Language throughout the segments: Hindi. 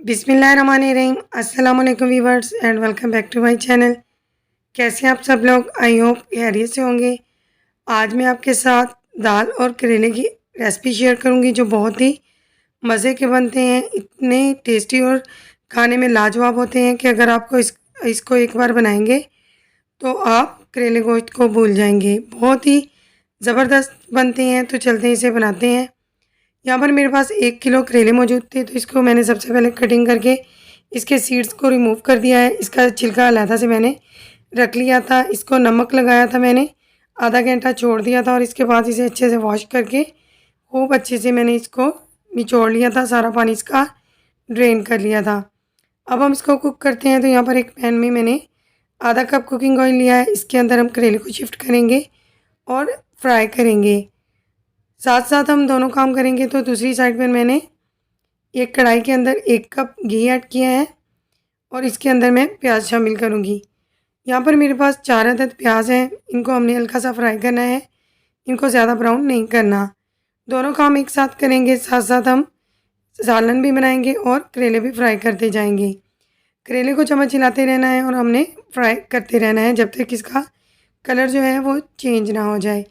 बिस्मिल्लाहिर्रहमानिर्रहीम। अस्सलाम वालेकुम viewers and welcome back to my channel. कैसे हैं आप सब लोग? आई होप खैरियत से होंगे। आज मैं आपके साथ दाल और करेले की रेसिपी शेयर करूंगी जो बहुत ही मज़े के बनते हैं। इतने टेस्टी और खाने में लाजवाब होते हैं कि अगर आपको इसको एक बार बनाएंगे तो आप करेले गोश्त को भूल जाएंगे। बहुत ही ज़बरदस्त बनते हैं। तो चलते हैं इसे बनाते हैं। यहाँ पर मेरे पास 1 किलो करेले मौजूद थे, तो इसको मैंने सबसे पहले कटिंग करके इसके सीड्स को रिमूव कर दिया है। इसका छिलका अलहदा से मैंने रख लिया था। इसको नमक लगाया था मैंने, आधा घंटा छोड़ दिया था और इसके बाद इसे अच्छे से वॉश करके खूब अच्छे से मैंने इसको निचोड़ लिया था। सारा पानी इसका ड्रेन कर लिया था। अब हम इसको कुक करते हैं। तो यहाँ पर एक पैन में मैंने आधा कप कुकिंग ऑयल लिया है। इसके अंदर हम करेले को शिफ्ट करेंगे और फ्राई करेंगे। साथ साथ हम दोनों काम करेंगे। तो दूसरी साइड पर मैंने एक कढ़ाई के अंदर 1 कप घी ऐड किया है और इसके अंदर मैं प्याज शामिल करूँगी। यहाँ पर मेरे पास 4 अदद प्याज हैं। इनको हमने हल्का सा फ्राई करना है, इनको ज़्यादा ब्राउन नहीं करना। दोनों काम एक साथ करेंगे, साथ साथ हम सालन भी बनाएंगे और करेले भी फ्राई करते जाएंगे। करेले को चम्मच हिलाते रहना है और हमने फ्राई करते रहना है जब तक इसका कलर जो है वो चेंज ना हो जाए।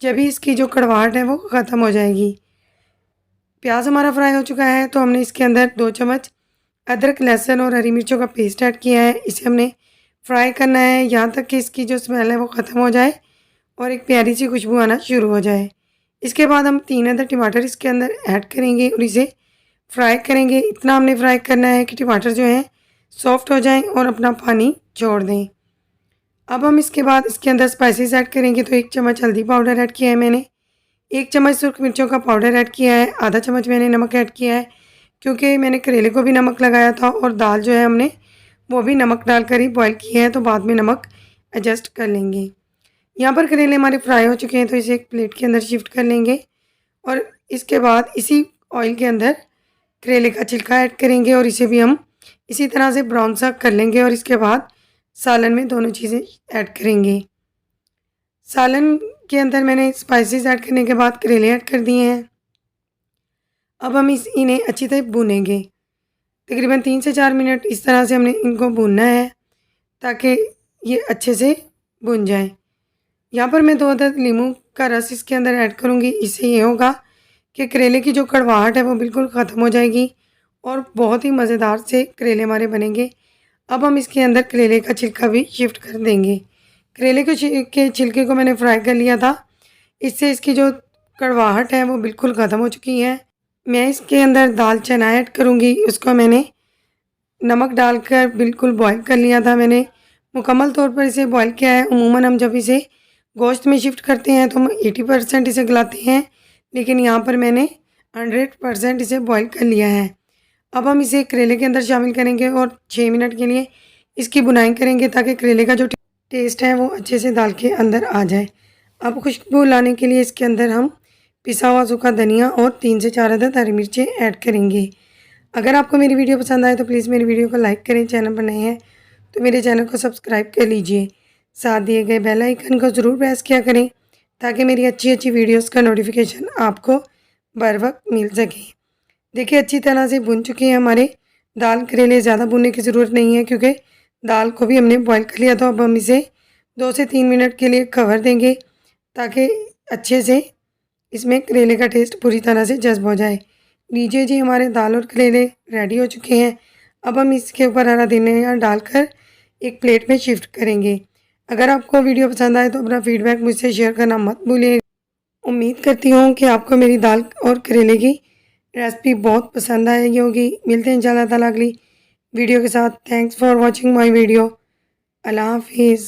जब ही इसकी जो कड़वाहट है वो ख़त्म हो जाएगी। प्याज हमारा फ्राई हो चुका है तो हमने इसके अंदर 2 चम्मच अदरक, लहसुन और हरी मिर्चों का पेस्ट ऐड किया है। इसे हमने फ्राई करना है यहाँ तक कि इसकी जो स्मेल है वो ख़त्म हो जाए और एक प्यारी सी खुशबू आना शुरू हो जाए। इसके बाद हम 3 अदद टमाटर इसके अंदर ऐड करेंगे और इसे फ्राई करेंगे। इतना हमने फ्राई करना है कि टमाटर जो है सॉफ्ट हो जाएं और अपना पानी छोड़ दें। अब हम इसके बाद इसके अंदर स्पाइसेस ऐड करेंगे। तो 1 चम्मच हल्दी पाउडर ऐड किया है मैंने, 1 चम्मच सुर्ख मिर्चों का पाउडर ऐड किया है, आधा चम्मच मैंने नमक ऐड किया है क्योंकि मैंने करेले को भी नमक लगाया था और दाल जो है हमने वो भी नमक डालकर ही बॉईल की है, तो बाद में नमक एडजस्ट कर लेंगे। यहाँ पर करेले हमारे फ्राई हो चुके हैं तो इसे एक प्लेट के अंदर शिफ्ट कर लेंगे और इसके बाद इसी ऑयल के अंदर करेले का छिलका ऐड करेंगे और इसे भी हम इसी तरह से ब्राउन सा कर लेंगे और इसके बाद सालन में दोनों चीज़ें ऐड करेंगे। सालन के अंदर मैंने स्पाइसेस ऐड करने के बाद करेले ऐड कर दिए हैं। अब हम इन्हें अच्छी तरह भूनेंगे। तकरीबन 3 से 4 मिनट इस तरह से हमने इनको भूनना है ताकि ये अच्छे से भुन जाए। यहाँ पर मैं 2 अदद नींबू का रस इसके अंदर ऐड करूँगी। इससे ये होगा कि करेले की जो कड़वाहट है वो बिल्कुल ख़त्म हो जाएगी और बहुत ही मज़ेदार से करेले हमारे बनेंगे। अब हम इसके अंदर करेले का छिलका भी शिफ्ट कर देंगे। करेले के छिलके को मैंने फ्राई कर लिया था, इससे इसकी जो कड़वाहट है वो बिल्कुल ख़त्म हो चुकी है। मैं इसके अंदर दाल चना ऐड करूँगी। उसको मैंने नमक डालकर बिल्कुल बॉईल कर लिया था। मैंने मुकम्मल तौर पर इसे बॉईल किया है। उमूमन हम जब इसे गोश्त में शिफ्ट करते हैं तो हम 80% इसे गलाते हैं, लेकिन यहाँ पर मैंने 100% इसे बॉईल कर लिया है। अब हम इसे करेले के अंदर शामिल करेंगे और 6 मिनट के लिए इसकी बुनाई करेंगे ताकि करेले का जो टेस्ट है वो अच्छे से दाल के अंदर आ जाए। अब खुशबू लाने के लिए इसके अंदर हम पिसा हुआ सूखा धनिया और 3 से 4 अदद हरी मिर्चें ऐड करेंगे। अगर आपको मेरी वीडियो पसंद आए तो प्लीज़ मेरी वीडियो को लाइक करें। चैनल पर नए हैं तो मेरे चैनल को सब्सक्राइब कर लीजिए। साथ दिए गए बेल आइकन को ज़रूर प्रेस किया करें ताकि मेरी अच्छी अच्छी वीडियोस का नोटिफिकेशन आपको बर वक्त मिल सके। देखिए अच्छी तरह से भुन चुके हैं हमारे दाल करेले। ज़्यादा भुनने की ज़रूरत नहीं है क्योंकि दाल को भी हमने बॉईल कर लिया था। अब हम इसे 2 से 3 मिनट के लिए कवर देंगे ताकि अच्छे से इसमें करेले का टेस्ट पूरी तरह से जज्ब हो जाए। लीजिए जी, हमारे दाल और करेले रेडी हो चुके हैं। अब हम इसके ऊपर हरा धनिया डालकर एक प्लेट में शिफ्ट करेंगे। अगर आपको वीडियो पसंद आए तो अपना फीडबैक मुझसे शेयर करना मत भूलिए। उम्मीद करती हूँ कि आपको मेरी दाल और करेले की रेसिपी बहुत पसंद आई होगी। मिलते हैं इंशाल्लाह ताला अगली वीडियो के साथ। Thanks for watching my video. अल्लाह हाफिज़।